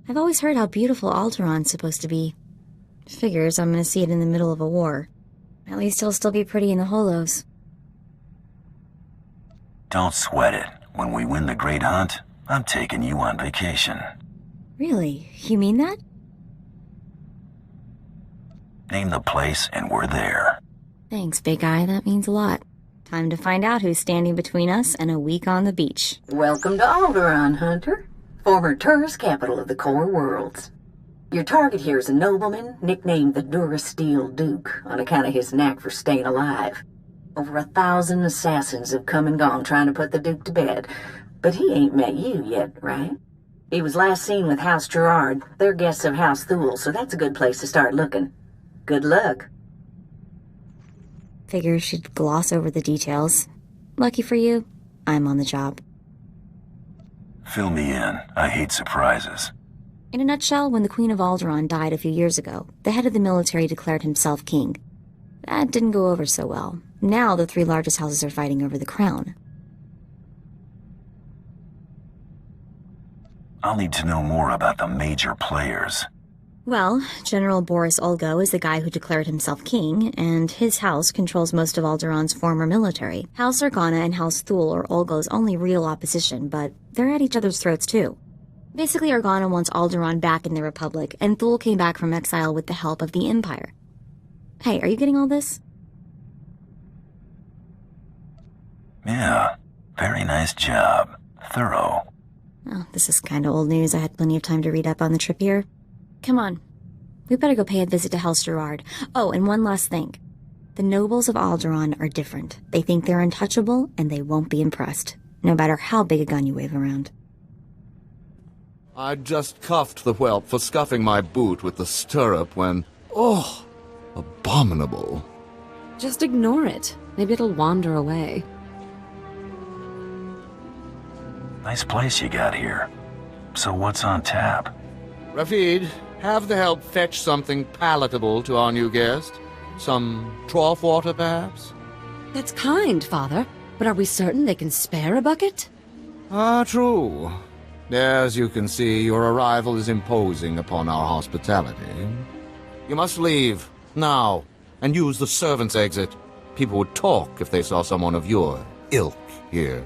I've always heard how beautiful Alderaan's supposed to be. Figures I'm gonna see it in the middle of a war. At least he'll still be pretty in the holos. Don't sweat it. When we win the Great Hunt, I'm taking you on vacation. Really? You mean that? Name the place and we're there. Thanks, big guy. That means a lot. Time to find out who's standing between us and a week on the beach. Welcome to Alderaan, Hunter. Former tourist capital of the core worlds. Your target here is a nobleman nicknamed the Durasteel Duke on account of his knack for staying alive. Over 1,000 assassins have come and gone trying to put the Duke to bed, but he ain't met you yet, right? He was last seen with House Gerard. They're guests of House Thule, so that's a good place to start looking. Good luck. Figure she'd gloss over the details. Lucky for you, I'm on the job. Fill me in. I hate surprises. In a nutshell, when the Queen of Alderaan died a few years ago, the head of the military declared himself king. That didn't go over so well. Now the three largest houses are fighting over the crown. I'll need to know more about the major players. Well, General Boris Olgo is the guy who declared himself king, and his house controls most of Alderaan's former military. House Organa and House Thule are Olgo's only real opposition, but they're at each other's throats too. Basically, Organa wants Alderaan back in the Republic, and Thule came back from exile with the help of the Empire. Hey, are you getting all this? Yeah, very nice job. Thorough. Oh, this is kind of old news. I had plenty of time to read up on the trip here. Come on. We better go pay a visit to House Gerard. Oh, and one last thing. The nobles of Alderaan are different. They think they're untouchable, and they won't be impressed, no matter how big a gun you wave around. I just cuffed the whelp for scuffing my boot with the stirrup when... Oh, abominable. Just ignore it. Maybe it'll wander away. Nice place you got here. So what's on tap? Rafid, have the help fetch something palatable to our new guest. Some trough water, perhaps? That's kind, Father. But are we certain they can spare a bucket? Ah, true. As you can see, your arrival is imposing upon our hospitality. You must leave, now, and use the servants' exit. People would talk if they saw someone of your ilk here.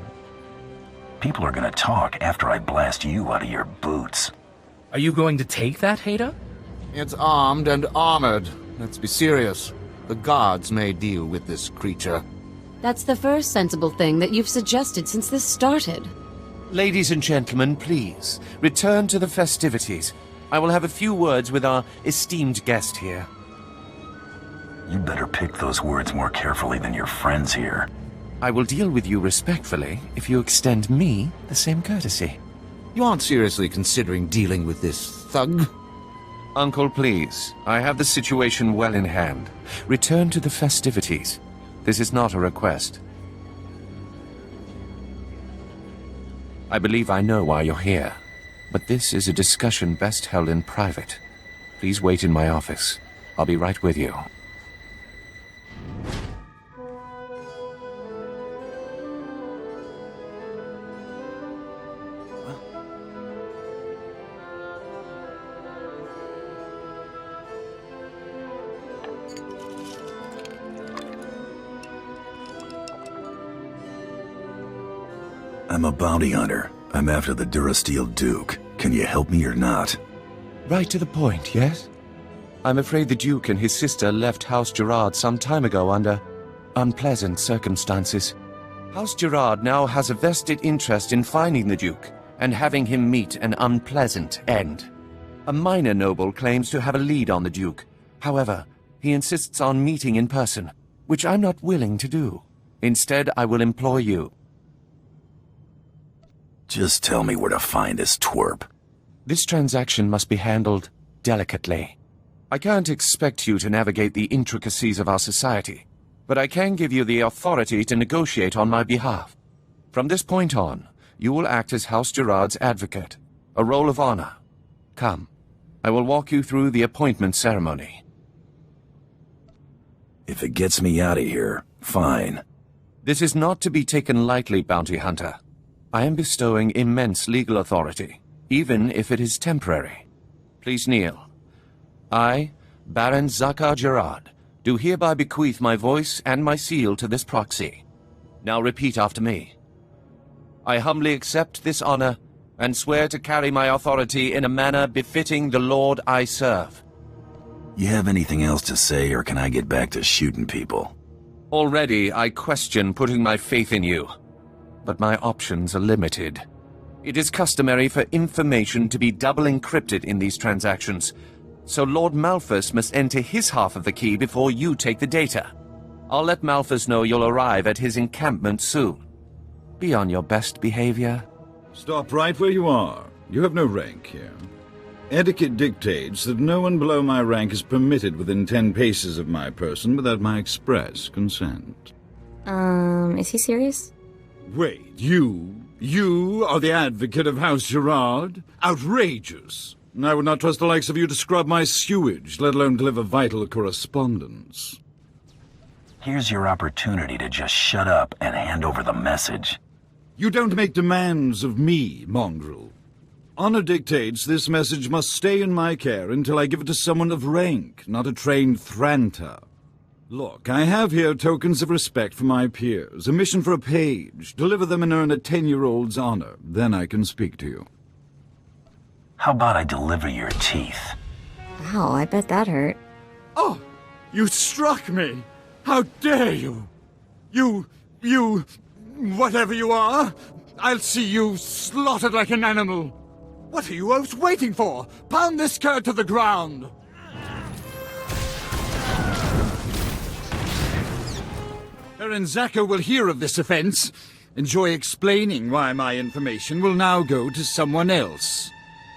People are gonna talk after I blast you out of your boots. Are you going to take that, Hader? It's armed and armored. Let's be serious. The gods may deal with this creature. That's the first sensible thing that you've suggested since this started. Ladies and gentlemen, please, return to the festivities. I will have a few words with our esteemed guest here. You better pick those words more carefully than your friends here. I will deal with you respectfully if you extend me the same courtesy. You aren't seriously considering dealing with this thug? Uncle, please. I have the situation well in hand. Return to the festivities. This is not a request. I believe I know why you're here, but this is a discussion best held in private. Please wait in my office. I'll be right with you. I'm a bounty hunter. I'm after the Durasteel Duke. Can you help me or not? Right to the point, yes? I'm afraid the Duke and his sister left House Gerard some time ago under unpleasant circumstances. House Gerard now has a vested interest in finding the Duke and having him meet an unpleasant end. A minor noble claims to have a lead on the Duke. However, he insists on meeting in person, which I'm not willing to do. Instead, I will employ you. Just tell me where to find this twerp. This transaction must be handled delicately. I can't expect you to navigate the intricacies of our society, but I can give you the authority to negotiate on my behalf. From this point on, you will act as House Gerard's advocate, a role of honor. Come, I will walk you through the appointment ceremony. If it gets me out of here, fine. This is not to be taken lightly, Bounty Hunter. I am bestowing immense legal authority, even if it is temporary. Please kneel. I, Baron Zakar Gerard, do hereby bequeath my voice and my seal to this proxy. Now repeat after me. I humbly accept this honor and swear to carry my authority in a manner befitting the Lord I serve. You have anything else to say, or can I get back to shooting people? Already I question putting my faith in you, but my options are limited. It is customary for information to be double encrypted in these transactions, so Lord Malphus must enter his half of the key before you take the data. I'll let Malphus know you'll arrive at his encampment soon. Be on your best behavior. Stop right where you are. You have no rank here. Etiquette dictates that no one below my rank is permitted within 10 paces of my person without my express consent. Is he serious? Wait, you are the advocate of House Gerard? Outrageous! I would not trust the likes of you to scrub my sewage, let alone deliver vital correspondence. Here's your opportunity to just shut up and hand over the message. You don't make demands of me, mongrel. Honor dictates this message must stay in my care until I give it to someone of rank, not a trained Thranter. Look, I have here tokens of respect for my peers, a mission for a page. Deliver them and earn a 10-year-old's honor. Then I can speak to you. How about I deliver your teeth? Wow, I bet that hurt. Oh! You struck me! How dare you! You... whatever you are, I'll see you slaughtered like an animal. What are you both waiting for? Pound this cur to the ground! Baron Zakar will hear of this offense. Enjoy explaining why my information will now go to someone else.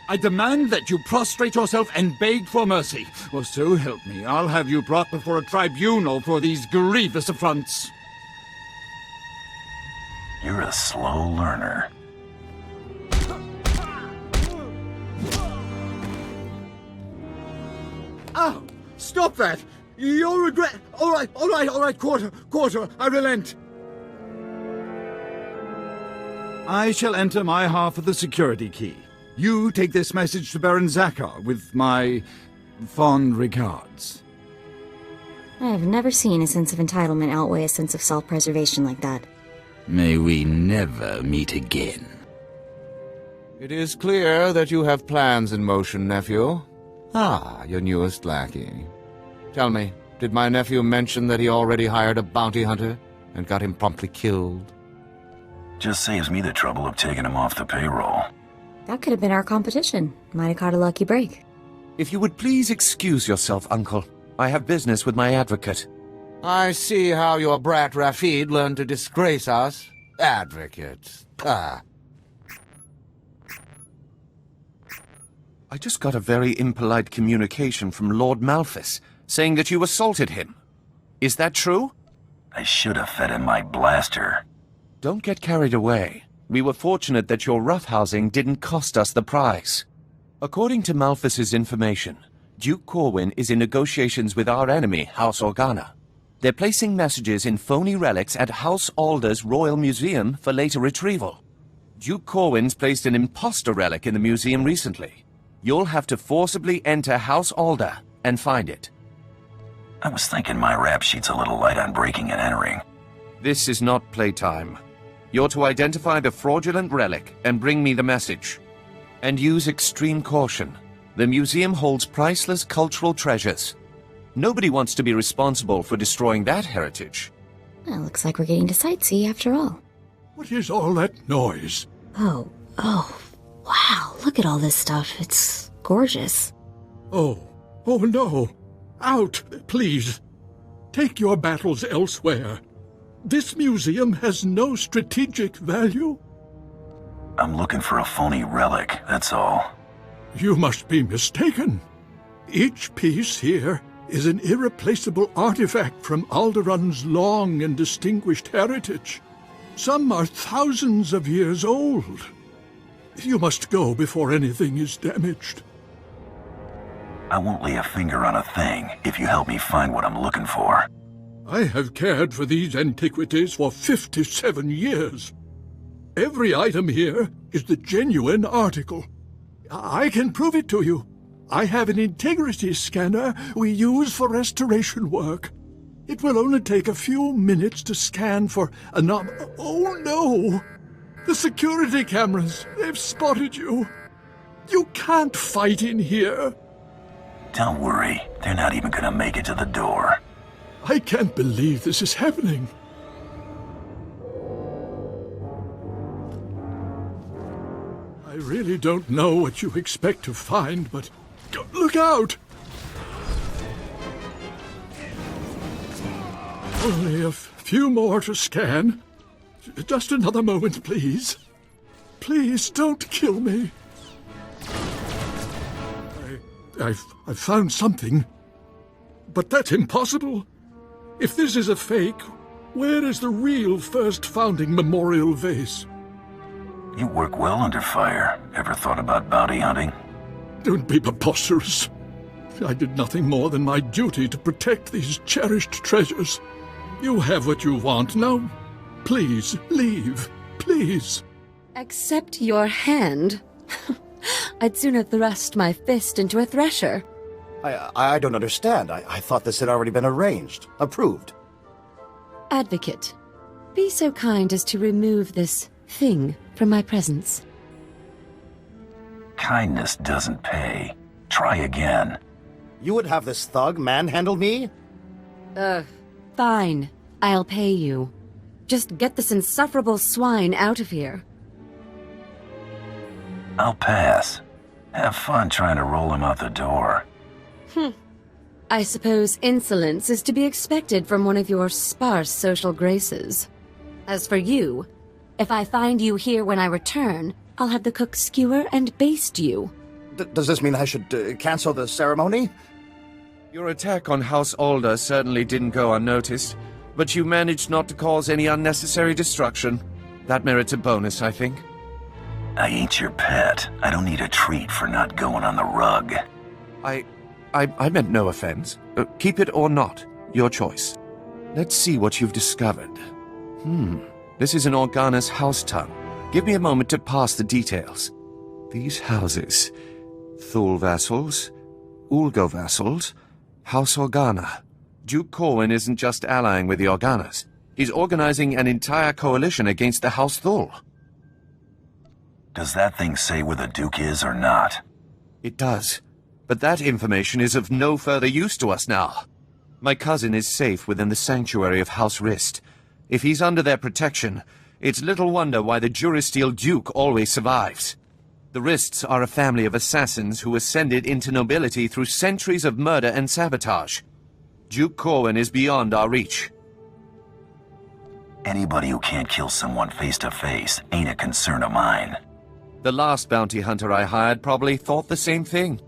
I demand that you prostrate yourself and beg for mercy, or so help me, I'll have you brought before a tribunal for these grievous affronts. You're a slow learner. Oh, stop that! You'll regret... All right, quarter, I relent. I shall enter my half of the security key. You take this message to Baron Zakar with my fond regards. I have never seen a sense of entitlement outweigh a sense of self-preservation like that. May we never meet again. It is clear that you have plans in motion, nephew. Ah, your newest lackey. Tell me, did my nephew mention that he already hired a bounty hunter and got him promptly killed? Just saves me the trouble of taking him off the payroll. That could have been our competition. Might have caught a lucky break. If you would please excuse yourself, Uncle. I have business with my advocate. I see how your brat Rafid learned to disgrace us. Advocate. Ah. I just got a very impolite communication from Lord Malphus, saying that you assaulted him. Is that true? I should have fed him my blaster. Don't get carried away. We were fortunate that your roughhousing didn't cost us the prize. According to Malphus's information, Duke Corwin is in negotiations with our enemy, House Organa. They're placing messages in phony relics at House Alder's Royal Museum for later retrieval. Duke Corwin's placed an imposter relic in the museum recently. You'll have to forcibly enter House Alder and find it. I was thinking my rap sheet's a little light on breaking and entering. This is not playtime. You're to identify the fraudulent relic and bring me the message. And use extreme caution. The museum holds priceless cultural treasures. Nobody wants to be responsible for destroying that heritage. Well, looks like we're getting to sightsee after all. What is all that noise? Oh, wow, look at all this stuff. It's gorgeous. Oh no. Out, please. Take your battles elsewhere. This museum has no strategic value. I'm looking for a phony relic, that's all. You must be mistaken. Each piece here is an irreplaceable artifact from Alderaan's long and distinguished heritage. Some are thousands of years old. You must go before anything is damaged. I won't lay a finger on a thing if you help me find what I'm looking for. I have cared for these antiquities for 57 years. Every item here is the genuine article. I can prove it to you. I have an integrity scanner we use for restoration work. It will only take a few minutes to scan for Oh no! The security cameras, they've spotted you. You can't fight in here. Don't worry, they're not even gonna make it to the door. I can't believe this is happening. I really don't know what you expect to find, but look out! Only a few more to scan. Just another moment, please. Please don't kill me. I've found something. But that's impossible. If this is a fake, where is the real first founding memorial vase? You work well under fire. Ever thought about bounty hunting? Don't be preposterous. I did nothing more than my duty to protect these cherished treasures. You have what you want. Now, please, leave. Please. Accept your hand? I'd sooner thrust my fist into a thresher. I don't understand. I thought this had already been arranged. Approved. Advocate, be so kind as to remove this thing from my presence. Kindness doesn't pay. Try again. You would have this thug manhandle me? Fine. I'll pay you. Just get this insufferable swine out of here. I'll pass. Have fun trying to roll him out the door. I suppose insolence is to be expected from one of your sparse social graces. As for you, if I find you here when I return, I'll have the cook skewer and baste you. Does this mean I should cancel the ceremony? Your attack on House Alder certainly didn't go unnoticed, but you managed not to cause any unnecessary destruction. That merits a bonus, I think. I ain't your pet. I don't need a treat for not going on the rug. I meant no offense. Keep it or not. Your choice. Let's see what you've discovered. This is an Organa's house tongue. Give me a moment to pass the details. These houses. Thule vassals. Ulgo vassals. House Organa. Duke Corwin isn't just allying with the Organas. He's organizing an entire coalition against the House Thule. Does that thing say where the Duke is or not? It does. But that information is of no further use to us now. My cousin is safe within the sanctuary of House Rist. If he's under their protection, it's little wonder why the Durasteel Duke always survives. The Rists are a family of assassins who ascended into nobility through centuries of murder and sabotage. Duke Corwin is beyond our reach. Anybody who can't kill someone face to face ain't a concern of mine. The last bounty hunter I hired probably thought the same thing.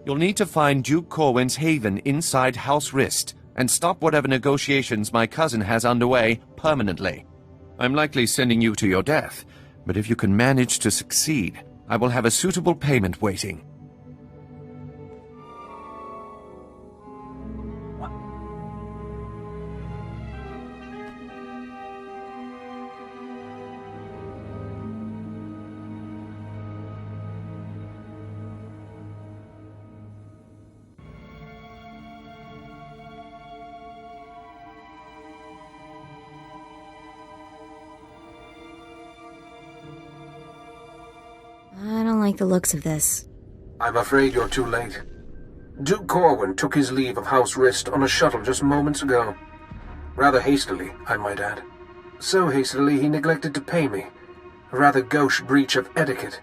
You'll need to find Duke Corwin's haven inside House Rist and stop whatever negotiations my cousin has underway permanently. I'm likely sending you to your death, but if you can manage to succeed, I will have a suitable payment waiting. I don't like the looks of this. I'm afraid you're too late. Duke Corwin took his leave of House Rist on a shuttle just moments ago. Rather hastily, I might add. So hastily he neglected to pay me. A rather gauche breach of etiquette.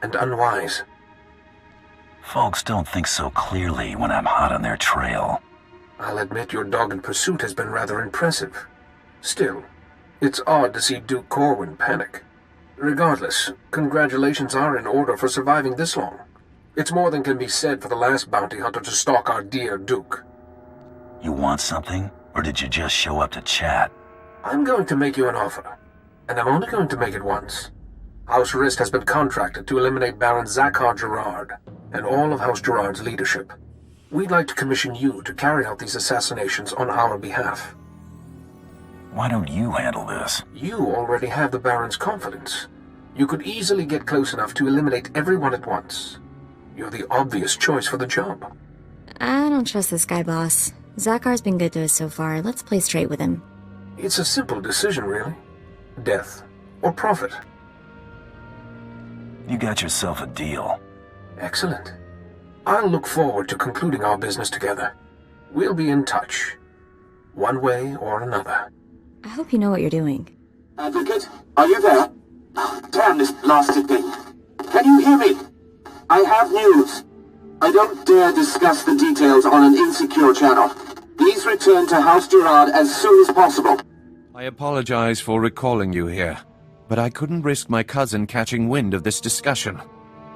And unwise. Folks don't think so clearly when I'm hot on their trail. I'll admit your dogged pursuit has been rather impressive. Still, it's odd to see Duke Corwin panic. Regardless, congratulations are in order for surviving this long. It's more than can be said for the last bounty hunter to stalk our dear Duke. You want something, or did you just show up to chat? I'm going to make you an offer, and I'm only going to make it once. House Rist has been contracted to eliminate Baron Zakhar Gerard and all of House Gerard's leadership. We'd like to commission you to carry out these assassinations on our behalf. Why don't you handle this? You already have the Baron's confidence. You could easily get close enough to eliminate everyone at once. You're the obvious choice for the job. I don't trust this guy, boss. Zakhar's been good to us so far. Let's play straight with him. It's a simple decision, really. Death or profit. You got yourself a deal. Excellent. I'll look forward to concluding our business together. We'll be in touch, one way or another. I hope you know what you're doing. Advocate, are you there? Oh, damn this blasted thing. Can you hear me? I have news. I don't dare discuss the details on an insecure channel. Please return to House Gerard as soon as possible. I apologize for recalling you here, but I couldn't risk my cousin catching wind of this discussion.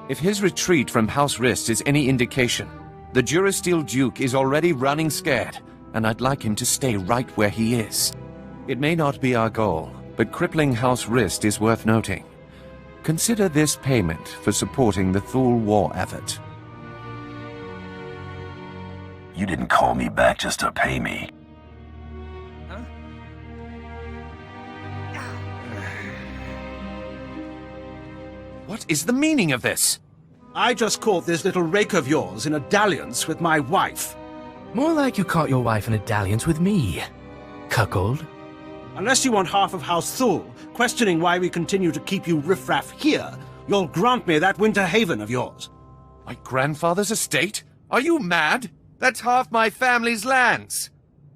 If his retreat from House Rist is any indication, the Durasteel Duke is already running scared, and I'd like him to stay right where he is. It may not be our goal, but crippling House Rist is worth noting. Consider this payment for supporting the Thule war effort. You didn't call me back just to pay me. What is the meaning of this? I just caught this little rake of yours in a dalliance with my wife. More like you caught your wife in a dalliance with me, cuckold. Unless you want half of House Thule, questioning why we continue to keep you riffraff here, you'll grant me that winter haven of yours. My grandfather's estate? Are you mad? That's half my family's lands.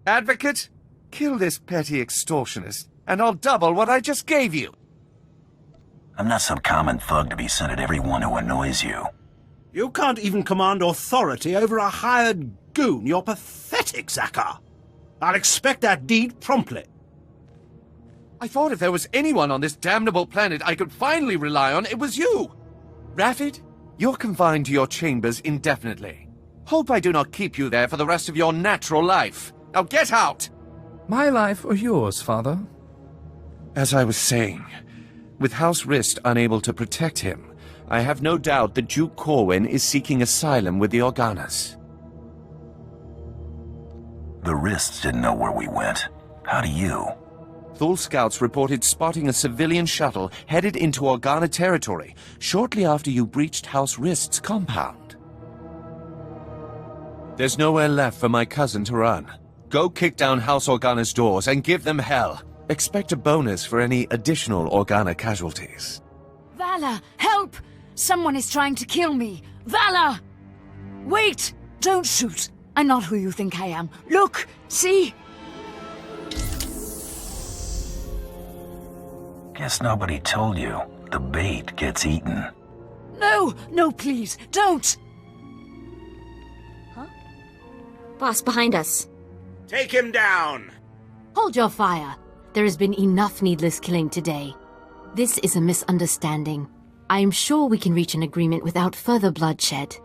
Advocate, kill this petty extortionist, and I'll double what I just gave you. I'm not some common thug to be sent at everyone who annoys you. You can't even command authority over a hired goon. You're pathetic, Zakhar. I'll expect that deed promptly. I thought if there was anyone on this damnable planet I could finally rely on, it was you. Rafid, you're confined to your chambers indefinitely. Hope I do not keep you there for the rest of your natural life. Now get out! My life or yours, father? As I was saying, with House Rist unable to protect him, I have no doubt that Duke Corwin is seeking asylum with the Organas. The Rists didn't know where we went. How do you? Thule scouts reported spotting a civilian shuttle headed into Organa territory shortly after you breached House Rist's compound. There's nowhere left for my cousin to run. Go kick down House Organa's doors and give them hell. Expect a bonus for any additional Organa casualties. Vala, help! Someone is trying to kill me! Vala! Wait! Don't shoot! I'm not who you think I am. Look! See? Guess nobody told you. The bait gets eaten. No! No, please! Don't! Huh? Boss, behind us. Take him down! Hold your fire. There has been enough needless killing today. This is a misunderstanding. I am sure we can reach an agreement without further bloodshed.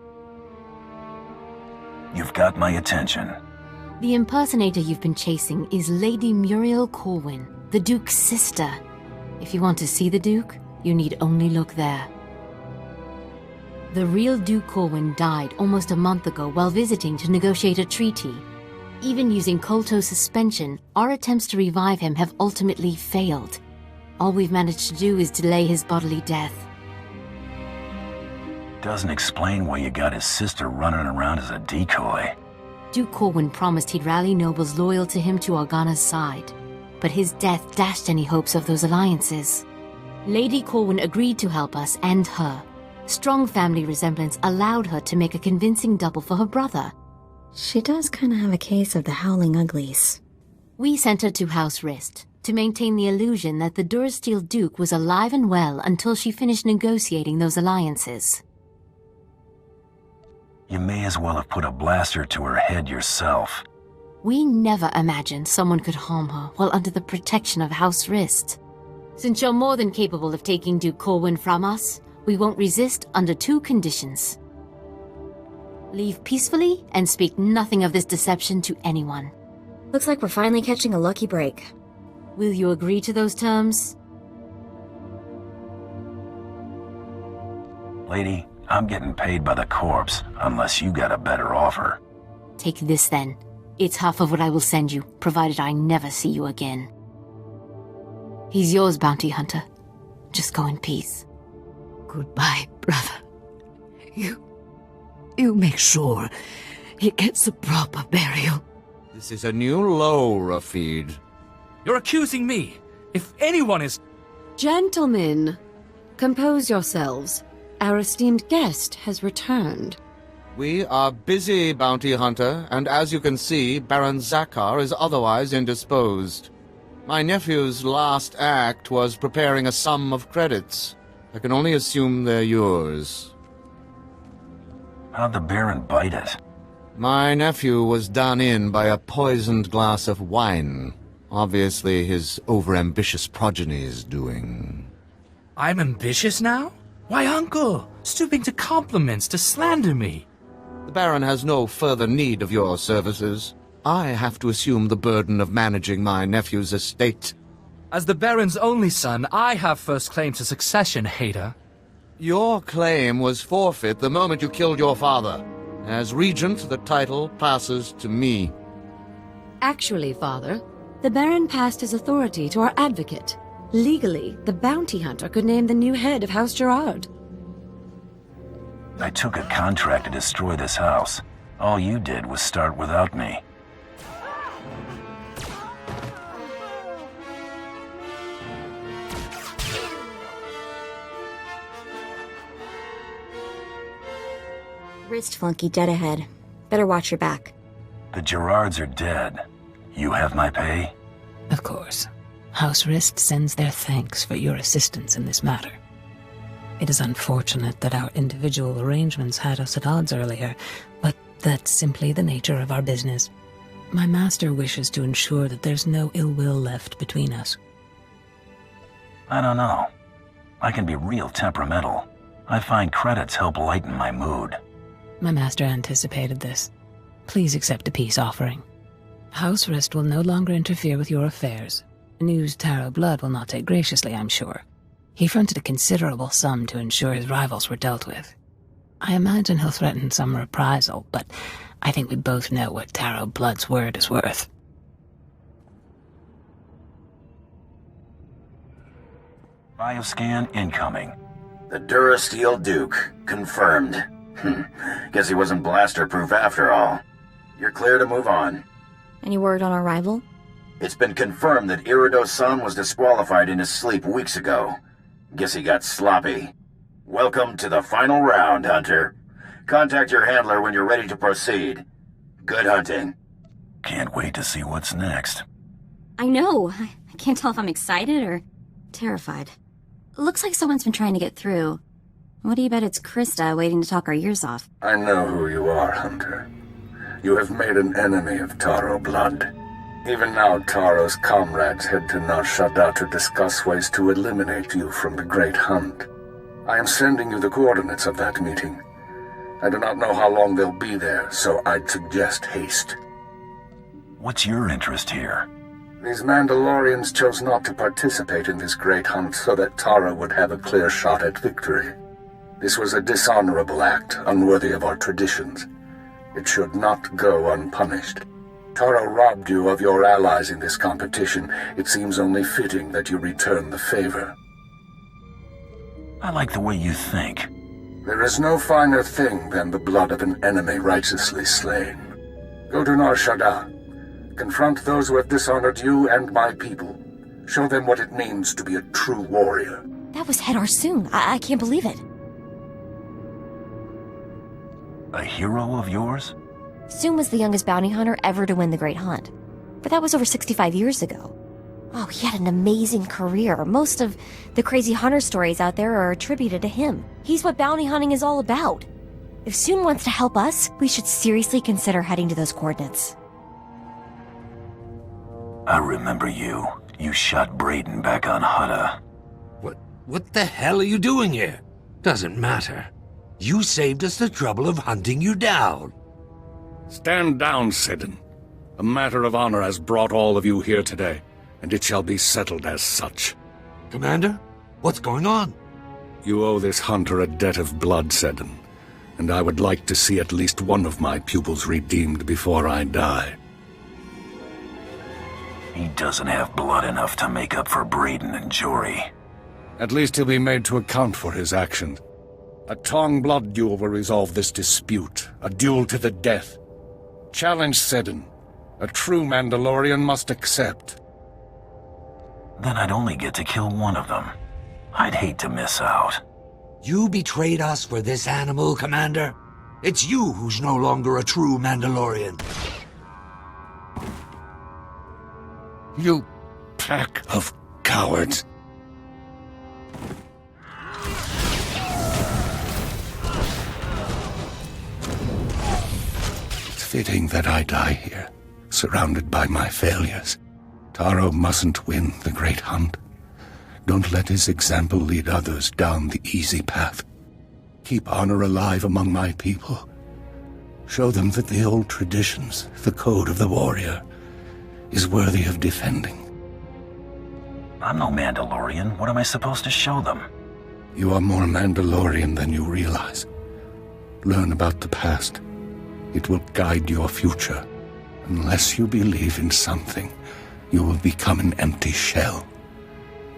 You've got my attention. The impersonator you've been chasing is Lady Muriel Corwin, the Duke's sister. If you want to see the Duke, you need only look there. The real Duke Corwin died almost a month ago while visiting to negotiate a treaty. Even using Kolto suspension, our attempts to revive him have ultimately failed. All we've managed to do is delay his bodily death. Doesn't explain why you got his sister running around as a decoy. Duke Corwin promised he'd rally nobles loyal to him to Organa's side, but his death dashed any hopes of those alliances. Lady Corwin agreed to help us and her. Strong family resemblance allowed her to make a convincing double for her brother. She does kind of have a case of the Howling Uglies. We sent her to House Rist to maintain the illusion that the Durasteel Duke was alive and well until she finished negotiating those alliances. You may as well have put a blaster to her head yourself. We never imagined someone could harm her while under the protection of House Rist. Since you're more than capable of taking Duke Corwin from us, we won't resist under 2 conditions. Leave peacefully and speak nothing of this deception to anyone. Looks like we're finally catching a lucky break. Will you agree to those terms? Lady, I'm getting paid by the corpse, unless you got a better offer. Take this then. It's half of what I will send you, provided I never see you again. He's yours, bounty hunter. Just go in peace. Goodbye, brother. You make sure he gets a proper burial. This is a new low, Rafid. You're accusing me. If anyone is... Gentlemen, compose yourselves. Our esteemed guest has returned. We are busy, Bounty Hunter, and as you can see, Baron Zakar is otherwise indisposed. My nephew's last act was preparing a sum of credits. I can only assume they're yours. How'd the Baron bite it? My nephew was done in by a poisoned glass of wine. Obviously his overambitious progeny's doing. I'm ambitious now? Why, Uncle? Stooping to compliments to slander me. The Baron has no further need of your services. I have to assume the burden of managing my nephew's estate. As the Baron's only son, I have first claim to succession, hater. Your claim was forfeit the moment you killed your father. As regent, the title passes to me. Actually, Father, the Baron passed his authority to our advocate. Legally, the bounty hunter could name the new head of House Gerard. I took a contract to destroy this house. All you did was start without me. Wrist flunky dead ahead. Better watch your back. The Gerards are dead. You have my pay? Of course. House Wrist sends their thanks for your assistance in this matter. It is unfortunate that our individual arrangements had us at odds earlier, but that's simply the nature of our business. My master wishes to ensure that there's no ill will left between us. I don't know. I can be real temperamental. I find credits help lighten my mood. My master anticipated this. Please accept a peace offering. House Wrist will no longer interfere with your affairs. News Taro Blood will not take graciously, I'm sure. He fronted a considerable sum to ensure his rivals were dealt with. I imagine he'll threaten some reprisal, but I think we both know what Taro Blood's word is worth. Bioscan incoming. The Durasteel Duke. Confirmed. Guess he wasn't blaster-proof after all. You're clear to move on. Any word on our rival? It's been confirmed that Irido-san was disqualified in his sleep weeks ago. Guess he got sloppy. Welcome to the final round, Hunter. Contact your handler when you're ready to proceed. Good hunting. Can't wait to see what's next. I know. I can't tell if I'm excited or terrified. Looks like someone's been trying to get through. What do you bet it's Krista waiting to talk our ears off? I know who you are, Hunter. You have made an enemy of Taro Blood. Even now, Taro's comrades head to Nar Shaddaa to discuss ways to eliminate you from the Great Hunt. I am sending you the coordinates of that meeting. I do not know how long they'll be there, so I'd suggest haste. What's your interest here? These Mandalorians chose not to participate in this Great Hunt so that Taro would have a clear shot at victory. This was a dishonorable act, unworthy of our traditions. It should not go unpunished. Taro robbed you of your allies in this competition. It seems only fitting that you return the favor. I like the way you think. There is no finer thing than the blood of an enemy righteously slain. Go to Nar Shaddaa. Confront those who have dishonored you and my people. Show them what it means to be a true warrior. That was Head Arsoon. I can't believe it. A hero of yours? Soon was the youngest bounty hunter ever to win the Great Hunt. But that was over 65 years ago. Oh, he had an amazing career. Most of the crazy hunter stories out there are attributed to him. He's what bounty hunting is all about. If Soon wants to help us, we should seriously consider heading to those coordinates. I remember you. You shot Brayden back on Hutta. What the hell are you doing here? Doesn't matter. You saved us the trouble of hunting you down. Stand down, Sidon. A matter of honor has brought all of you here today, and it shall be settled as such. Commander, what's going on? You owe this hunter a debt of blood, Sidon, and I would like to see at least one of my pupils redeemed before I die. He doesn't have blood enough to make up for Brayden and Jory. At least he'll be made to account for his actions. A Tong blood duel will resolve this dispute. A duel to the death. Challenge Seddon. A true Mandalorian must accept. Then I'd only get to kill one of them. I'd hate to miss out. You betrayed us for this animal, Commander. It's you who's no longer a true Mandalorian. You pack of cowards. It's fitting that I die here, surrounded by my failures. Taro mustn't win the great hunt. Don't let his example lead others down the easy path. Keep honor alive among my people. Show them that the old traditions, the code of the warrior, is worthy of defending. I'm no Mandalorian. What am I supposed to show them? You are more Mandalorian than you realize. Learn about the past. It will guide your future. Unless you believe in something, you will become an empty shell.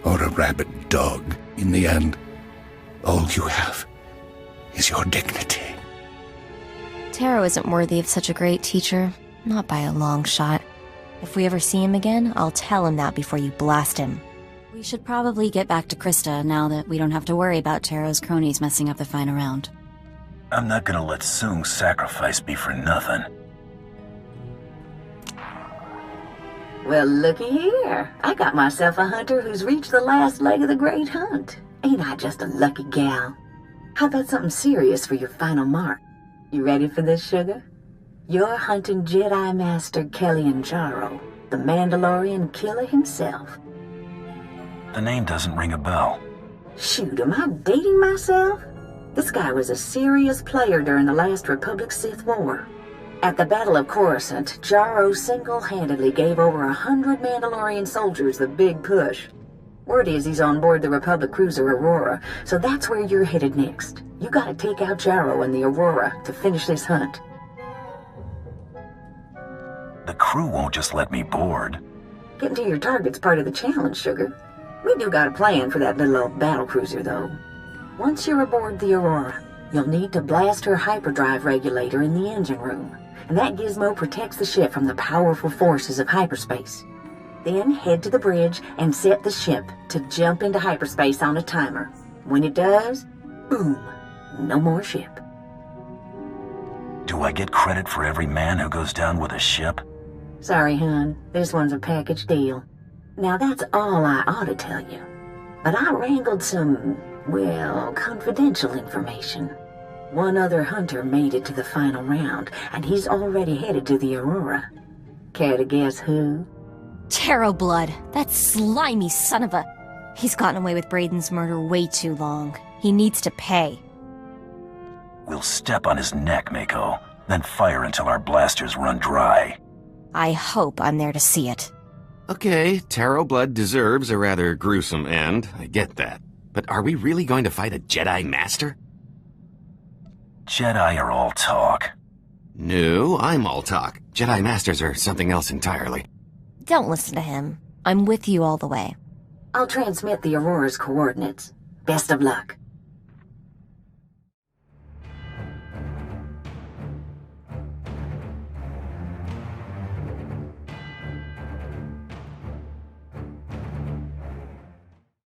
Or a rabid dog. In the end, all you have is your dignity. Taro isn't worthy of such a great teacher. Not by a long shot. If we ever see him again, I'll tell him that before you blast him. We should probably get back to Krista now that we don't have to worry about Taro's cronies messing up the final round. I'm not gonna let Soong's sacrifice be for nothing. Well, looky here. I got myself a hunter who's reached the last leg of the great hunt. Ain't I just a lucky gal? How about something serious for your final mark? You ready for this, sugar? You're hunting Jedi Master Kellyan Jaro, the Mandalorian killer himself. The name doesn't ring a bell. Shoot, am I dating myself? This guy was a serious player during the last Republic-Sith War. At the Battle of Coruscant, Jaro single-handedly gave over 100 Mandalorian soldiers the big push. Word is he's on board the Republic cruiser Aurora, so that's where you're headed next. You gotta take out Jaro and the Aurora to finish this hunt. The crew won't just let me board. Getting to your target's part of the challenge, sugar. We do got a plan for that little old battle cruiser, though. Once you're aboard the Aurora, you'll need to blast her hyperdrive regulator in the engine room, and that gizmo protects the ship from the powerful forces of hyperspace. Then head to the bridge and set the ship to jump into hyperspace on a timer. When it does, boom, no more ship. Do I get credit for every man who goes down with a ship? Sorry, hon, this one's a package deal. Now that's all I ought to tell you. But I wrangled some, well, confidential information. One other hunter made it to the final round, and he's already headed to the Aurora. Care to guess who? Taro Blood, that slimy son of a... He's gotten away with Brayden's murder way too long. He needs to pay. We'll step on his neck, Mako, then fire until our blasters run dry. I hope I'm there to see it. Okay, Taro Blood deserves a rather gruesome end, I get that. But are we really going to fight a Jedi Master? Jedi are all talk. No, I'm all talk. Jedi Masters are something else entirely. Don't listen to him. I'm with you all the way. I'll transmit the Aurora's coordinates. Best of luck.